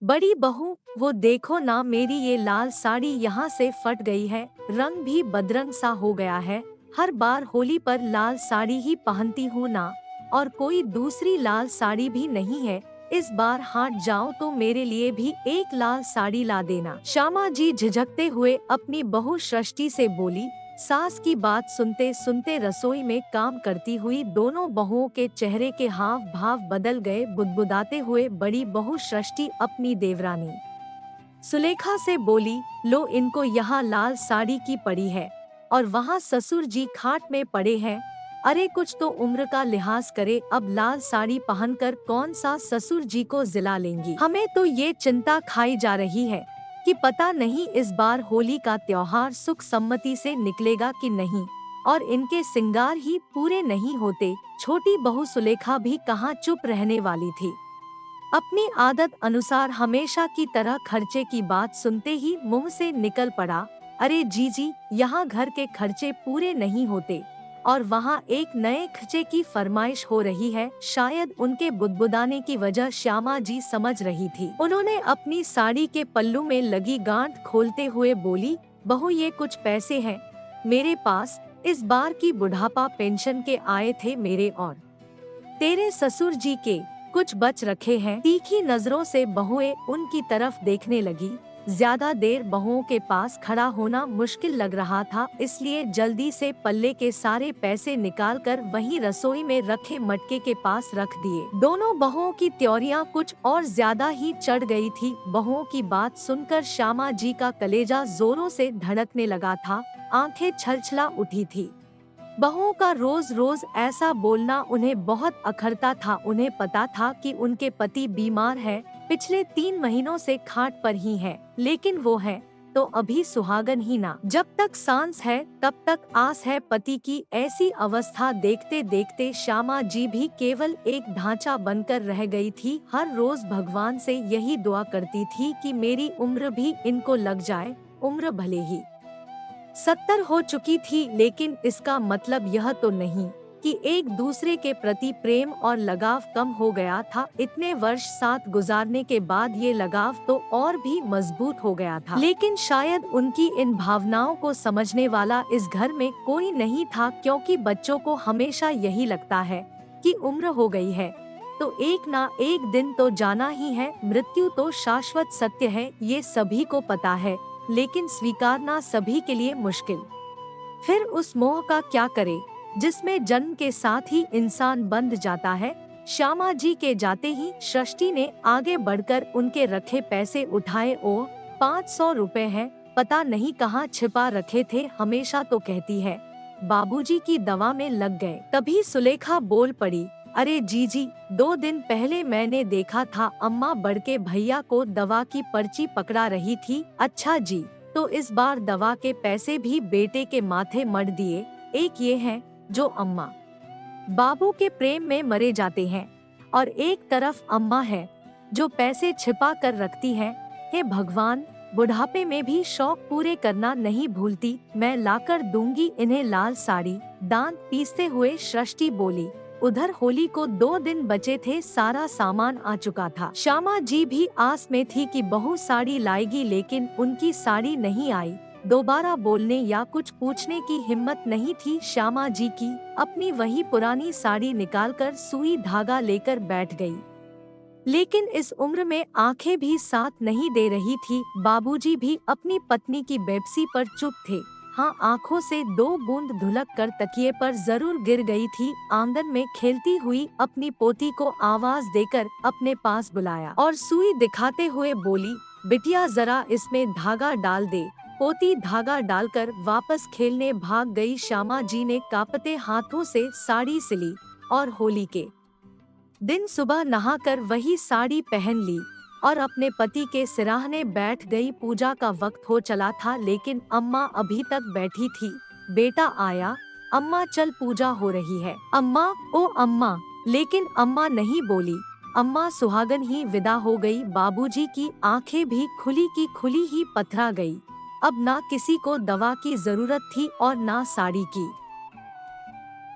बड़ी बहू, वो देखो ना, मेरी ये लाल साड़ी यहाँ से फट गई है, रंग भी बदरंग सा हो गया है। हर बार होली पर लाल साड़ी ही पहनती हूँ ना, और कोई दूसरी लाल साड़ी भी नहीं है। इस बार हाट जाओ तो मेरे लिए भी एक लाल साड़ी ला देना। श्यामा जी झिझकते हुए अपनी बहू सृष्टि से बोली। सास की बात सुनते सुनते रसोई में काम करती हुई दोनों बहुओं के चेहरे के हाव भाव बदल गए। बुदबुदाते हुए बड़ी बहू सृष्टि अपनी देवरानी सुलेखा से बोली, लो, इनको यहाँ लाल साड़ी की पड़ी है और वहाँ ससुर जी खाट में पड़े हैं। अरे कुछ तो उम्र का लिहाज करे, अब लाल साड़ी पहनकर कौन सा ससुर जी को जिला लेंगी। हमें तो ये चिंता खाई जा रही है कि पता नहीं इस बार होली का त्योहार सुख सम्मति से निकलेगा कि नहीं, और इनके सिंगार ही पूरे नहीं होते। छोटी बहू सुलेखा भी कहाँ चुप रहने वाली थी। अपनी आदत अनुसार हमेशा की तरह खर्चे की बात सुनते ही मुंह से निकल पड़ा, अरे जीजी, यहाँ घर के खर्चे पूरे नहीं होते और वहाँ एक नए खर्चे की फरमाइश हो रही है। शायद उनके बुदबुदाने की वजह श्यामा जी समझ रही थी। उन्होंने अपनी साड़ी के पल्लू में लगी गांठ खोलते हुए बोली, बहू, ये कुछ पैसे हैं मेरे पास, इस बार की बुढ़ापा पेंशन के आए थे मेरे और तेरे ससुर जी के, कुछ बच रखे हैं। तीखी नजरों से बहुएं उनकी तरफ देखने लगी। ज्यादा देर बहुओं के पास खड़ा होना मुश्किल लग रहा था, इसलिए जल्दी से पल्ले के सारे पैसे निकालकर वहीं रसोई में रखे मटके के पास रख दिए। दोनों बहुओं की त्योरियां कुछ और ज्यादा ही चढ़ गई थी। बहुओं की बात सुनकर श्यामा जी का कलेजा जोरों से धड़कने लगा था, आंखें छलछला उठी थी। बहुओं का रोज रोज ऐसा बोलना उन्हें बहुत अखरता था। उन्हें पता था कि उनके पति बीमार है, पिछले 3 महीनों से खाट पर ही है, लेकिन वो है तो अभी सुहागन ही ना। जब तक सांस है तब तक आस है पति की। ऐसी अवस्था देखते देखते श्यामा जी भी केवल एक ढांचा बनकर रह गई थी। हर रोज भगवान से यही दुआ करती थी कि मेरी उम्र भी इनको लग जाए। उम्र भले ही 70 हो चुकी थी, लेकिन इसका मतलब यह तो नहीं कि एक दूसरे के प्रति प्रेम और लगाव कम हो गया था। इतने वर्ष साथ गुजारने के बाद ये लगाव तो और भी मजबूत हो गया था, लेकिन शायद उनकी इन भावनाओं को समझने वाला इस घर में कोई नहीं था, क्योंकि बच्चों को हमेशा यही लगता है कि उम्र हो गई है तो एक ना एक दिन तो जाना ही है। मृत्यु तो शाश्वत सत्य है, ये सभी को पता है, लेकिन स्वीकारना सभी के लिए मुश्किल। फिर उस मोह का क्या करे जिसमें जन्म के साथ ही इंसान बंध जाता है। श्यामा जी के जाते ही सृष्टि ने आगे बढ़कर उनके रखे पैसे उठाए। ओ, 500 रुपए हैं, पता नहीं कहाँ छिपा रखे थे, हमेशा तो कहती है बाबूजी की दवा में लग गए। तभी सुलेखा बोल पड़ी, अरे जीजी, 2 दिन पहले मैंने देखा था अम्मा बड़के भैया को दवा की पर्ची पकड़ा रही थी। अच्छा जी, तो इस बार दवा के पैसे भी बेटे के माथे मढ़ दिए। एक ये है जो अम्मा बाबू के प्रेम में मरे जाते हैं, और एक तरफ अम्मा है जो पैसे छिपा कर रखती है। हे भगवान, बुढ़ापे में भी शौक पूरे करना नहीं भूलती। मैं लाकर दूंगी इन्हें लाल साड़ी। दांत पीसते हुए सृष्टि बोली। उधर होली को 2 दिन बचे थे, सारा सामान आ चुका था। श्यामा जी भी आस में थी कि बहू साड़ी लाएगी, लेकिन उनकी साड़ी नहीं आई। दोबारा बोलने या कुछ पूछने की हिम्मत नहीं थी श्यामा जी की। अपनी वही पुरानी साड़ी निकालकर सुई धागा लेकर बैठ गई। लेकिन इस उम्र में आंखें भी साथ नहीं दे रही थी। बाबूजी भी अपनी पत्नी की बेबसी पर चुप थे। हाँ, आंखों से 2 बूंद धुलक कर तकिए पर जरूर गिर गई थी। आंगन में खेलती हुई अपनी पोती को आवाज देकर अपने पास बुलाया और सुई दिखाते हुए बोली, बिटिया जरा इसमें धागा डाल दे। पोती धागा डालकर वापस खेलने भाग गई। श्यामा जी ने कांपते हाथों से साड़ी सिली और होली के दिन सुबह नहाकर वही साड़ी पहन ली और अपने पति के सिराहने बैठ गई। पूजा का वक्त हो चला था, लेकिन अम्मा अभी तक बैठी थी। बेटा आया, अम्मा चल, पूजा हो रही है। अम्मा, ओ अम्मा, लेकिन अम्मा नहीं बोली। अम्मा सुहागन ही विदा हो गई। बाबूजी की आंखें भी खुली की खुली ही पथरा गई। अब ना किसी को दवा की जरूरत थी और ना साड़ी की।